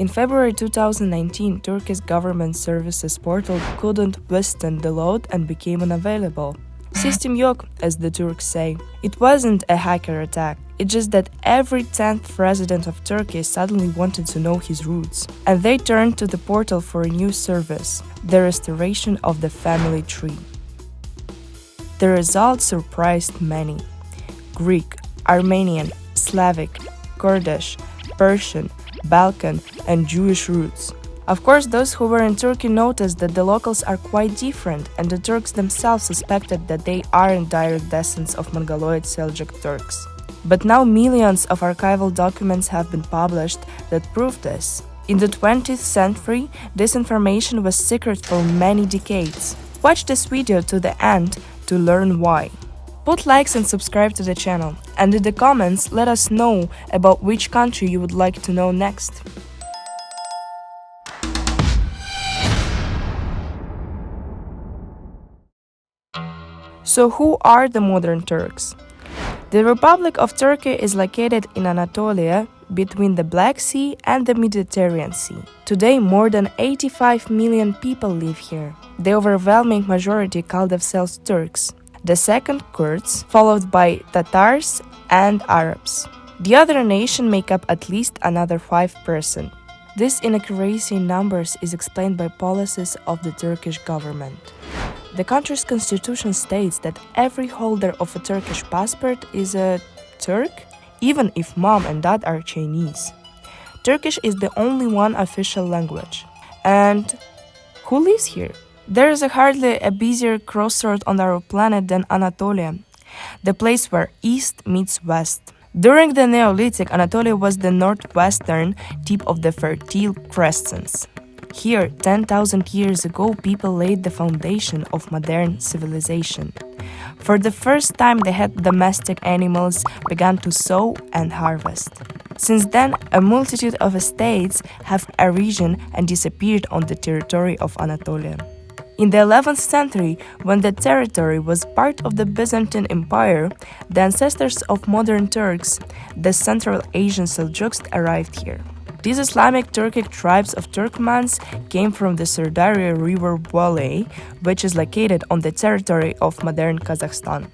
In February 2019, Turkish government services portal couldn't withstand the load and became unavailable. System yok, as the Turks say. It wasn't a hacker attack. It's just that every 10th resident of Turkey suddenly wanted to know his roots. And they turned to the portal for a new service, the restoration of the family tree. The result surprised many. Greek, Armenian, Slavic, Kurdish, Persian, Balkan, and Jewish roots. Of course, those who were in Turkey noticed that the locals are quite different, and the Turks themselves suspected that they aren't direct descendants of Mongoloid Seljuk Turks. But now millions of archival documents have been published that prove this. In the 20th century, this information was secret for many decades. Watch this video to the end to learn why. Put likes and subscribe to the channel, and in the comments let us know about which country you would like to know next. So who are the modern Turks? The Republic of Turkey is located in Anatolia, between the Black Sea and the Mediterranean Sea. Today, more than 85 million people live here. The overwhelming majority call themselves Turks. The second Kurds, followed by Tatars and Arabs. The other nation make up at least another 5%. This inaccuracy in numbers is explained by policies of the Turkish government. The country's constitution states that every holder of a Turkish passport is a Turk, even if mom and dad are Chinese. Turkish is the only one official language. And who lives here? There is hardly a busier crossroad on our planet than Anatolia, the place where East meets West. During the Neolithic, Anatolia was the northwestern tip of the Fertile Crescents. Here, 10,000 years ago, people laid the foundation of modern civilization. For the first time, they had domestic animals, began to sow and harvest. Since then, a multitude of states have arisen and disappeared on the territory of Anatolia. In the 11th century, when the territory was part of the Byzantine Empire, the ancestors of modern Turks, the Central Asian Seljuks, arrived here. These Islamic Turkic tribes of Turkmens came from the Sirdarya River valley, which is located on the territory of modern Kazakhstan.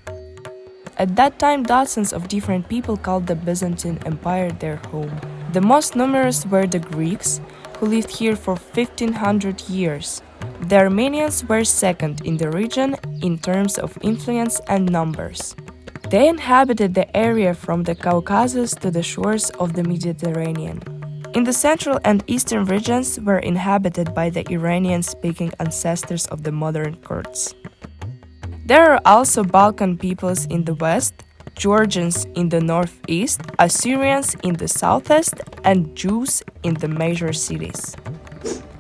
At that time, dozens of different people called the Byzantine Empire their home. The most numerous were the Greeks, who lived here for 1500 years. The Armenians were second in the region in terms of influence and numbers. They inhabited the area from the Caucasus to the shores of the Mediterranean. In the central and eastern regions were inhabited by the Iranian-speaking ancestors of the modern Kurds. There are also Balkan peoples in the west, Georgians in the northeast, Assyrians in the southeast, and Jews in the major cities.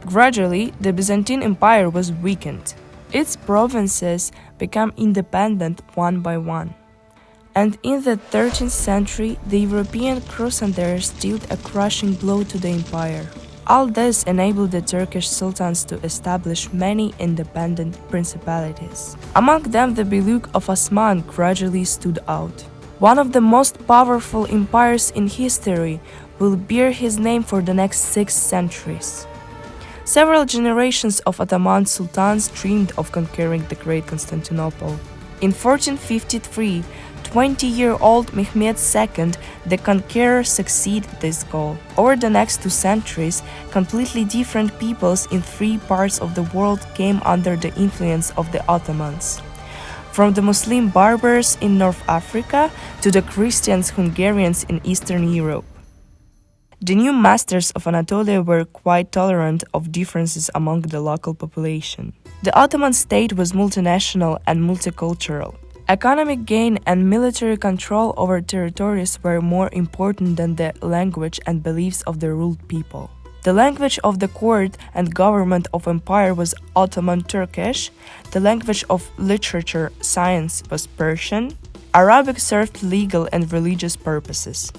Gradually, the Byzantine Empire was weakened. Its provinces became independent one by one. And in the 13th century, the European Crusaders dealt a crushing blow to the empire. All this enabled the Turkish sultans to establish many independent principalities. Among them, the Beluk of Osman gradually stood out. One of the most powerful empires in history will bear his name for the next 6 centuries. Several generations of Ottoman sultans dreamed of conquering the great Constantinople. In 1453, 20-year-old Mehmed II, the conqueror, succeeded this goal. Over the next 2 centuries, completely different peoples in 3 parts of the world came under the influence of the Ottomans. From the Muslim Berbers in North Africa to the Christian Hungarians in Eastern Europe. The new masters of Anatolia were quite tolerant of differences among the local population. The Ottoman state was multinational and multicultural. Economic gain and military control over territories were more important than the language and beliefs of the ruled people. The language of the court and government of empire was Ottoman Turkish, the language of literature, science was Persian, Arabic served legal and religious purposes.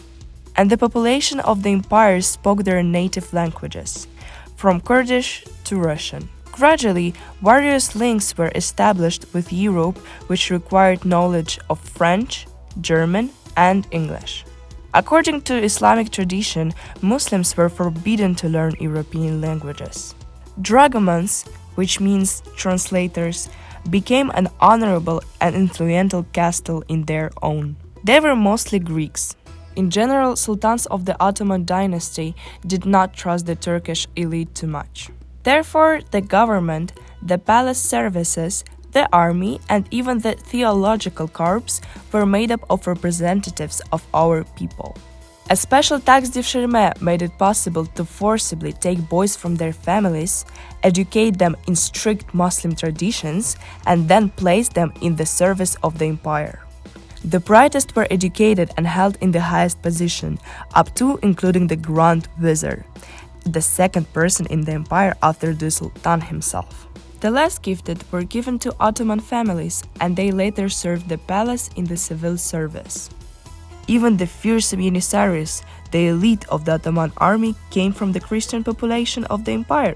And the population of the empire spoke their native languages, from Kurdish to Russian. Gradually, various links were established with Europe, which required knowledge of French, German, and English. According to Islamic tradition, Muslims were forbidden to learn European languages. Dragomans, which means translators, became an honorable and influential caste in their own. They were mostly Greeks. In general, sultans of the Ottoman dynasty did not trust the Turkish elite too much. Therefore, the government, the palace services, the army, and even the theological corps were made up of representatives of our people. A special tax devshirme made it possible to forcibly take boys from their families, educate them in strict Muslim traditions, and then place them in the service of the empire. The brightest were educated and held in the highest position, up to including the Grand Vizier, the second person in the empire after the Sultan himself. The less gifted were given to Ottoman families, and they later served the palace in the civil service. Even the fearsome Janissaries, the elite of the Ottoman army, came from the Christian population of the empire.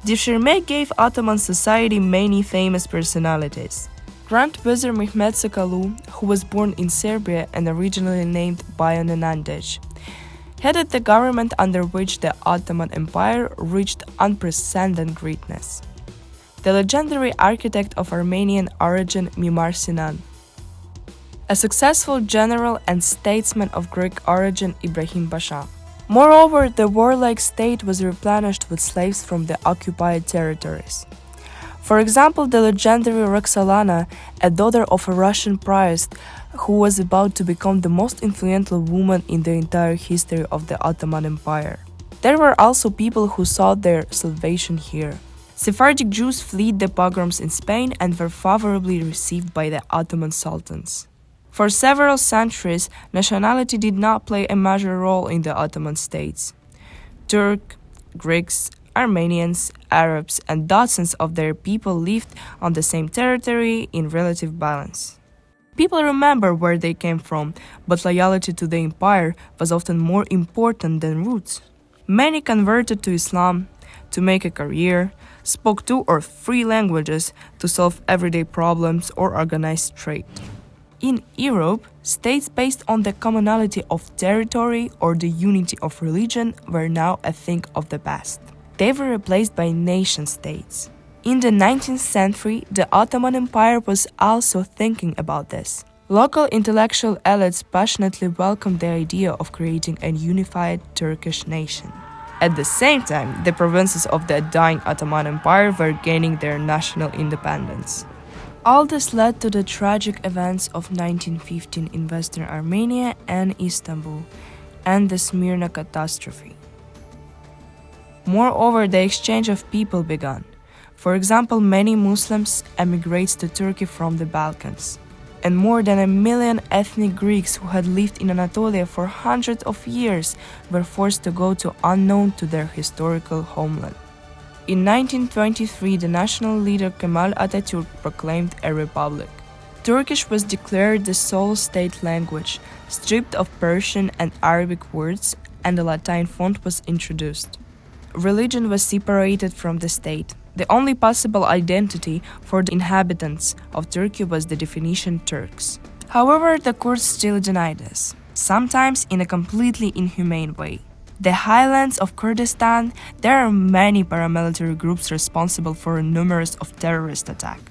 Devshirme gave Ottoman society many famous personalities. Grand Vizier Mehmed Sakalu, who was born in Serbia and originally named Bayan Nenandej, headed the government under which the Ottoman Empire reached unprecedented greatness. The legendary architect of Armenian origin Mimar Sinan, a successful general and statesman of Greek origin Ibrahim Pasha. Moreover, the warlike state was replenished with slaves from the occupied territories. For example, the legendary Roxolana, a daughter of a Russian priest who was about to become the most influential woman in the entire history of the Ottoman Empire. There were also people who sought their salvation here. Sephardic Jews fled the pogroms in Spain and were favorably received by the Ottoman sultans. For several centuries, nationality did not play a major role in the Ottoman states. Turks, Greeks, Armenians, Arabs, and dozens of their people lived on the same territory in relative balance. People remember where they came from, but loyalty to the empire was often more important than roots. Many converted to Islam to make a career, spoke 2 or 3 languages to solve everyday problems or organize trade. In Europe, states based on the commonality of territory or the unity of religion were now a thing of the past. They were replaced by nation-states. In the 19th century, the Ottoman Empire was also thinking about this. Local intellectual elites passionately welcomed the idea of creating a unified Turkish nation. At the same time, the provinces of the dying Ottoman Empire were gaining their national independence. All this led to the tragic events of 1915 in Western Armenia and Istanbul, and the Smyrna catastrophe. Moreover, the exchange of people began. For example, many Muslims emigrated to Turkey from the Balkans, and more than 1 million ethnic Greeks who had lived in Anatolia for hundreds of years were forced to go to unknown to their historical homeland. In 1923, the national leader Kemal Atatürk proclaimed a republic. Turkish was declared the sole state language, stripped of Persian and Arabic words, and the Latin font was introduced. Religion was separated from the state. The only possible identity for the inhabitants of Turkey was the definition Turks. However, the Kurds still deny this, sometimes in a completely inhumane way. The highlands of Kurdistan, there are many paramilitary groups responsible for numerous of terrorist attacks.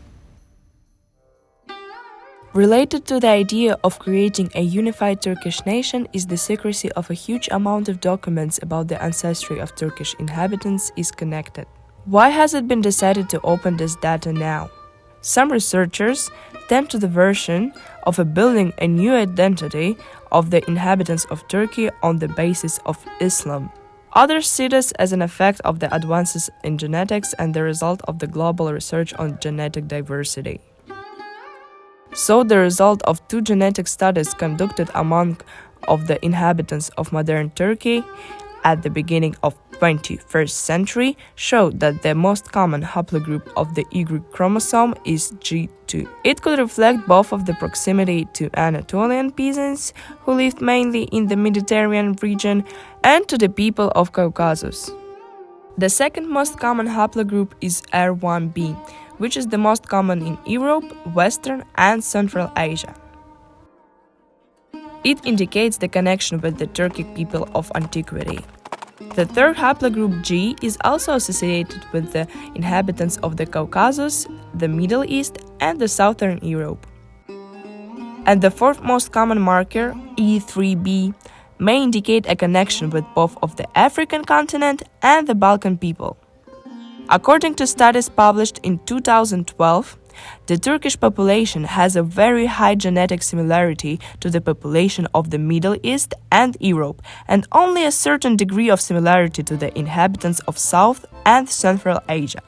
Related to the idea of creating a unified Turkish nation is the secrecy of a huge amount of documents about the ancestry of Turkish inhabitants is connected. Why has it been decided to open this data now? Some researchers tend to the version of building a new identity of the inhabitants of Turkey on the basis of Islam. Others see this as an effect of the advances in genetics and the result of the global research on genetic diversity. So the result of 2 genetic studies conducted among of the inhabitants of modern Turkey at the beginning of 21st century showed that the most common haplogroup of the Y chromosome is G2. It could reflect both of the proximity to Anatolian peasants who lived mainly in the Mediterranean region and to the people of Caucasus. The second most common haplogroup is R1b, which is the most common in Europe, Western and Central Asia. It indicates the connection with the Turkic people of antiquity. The third haplogroup G is also associated with the inhabitants of the Caucasus, the Middle East, and the Southern Europe. And the fourth most common marker, E3b, may indicate a connection with both of the African continent and the Balkan people. According to studies published in 2012, the Turkish population has a very high genetic similarity to the population of the Middle East and Europe, and only a certain degree of similarity to the inhabitants of South and Central Asia.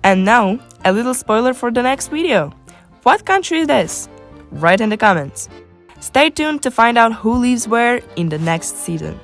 And now, a little spoiler for the next video. What country is this? Write in the comments. Stay tuned to find out who lives where in the next season.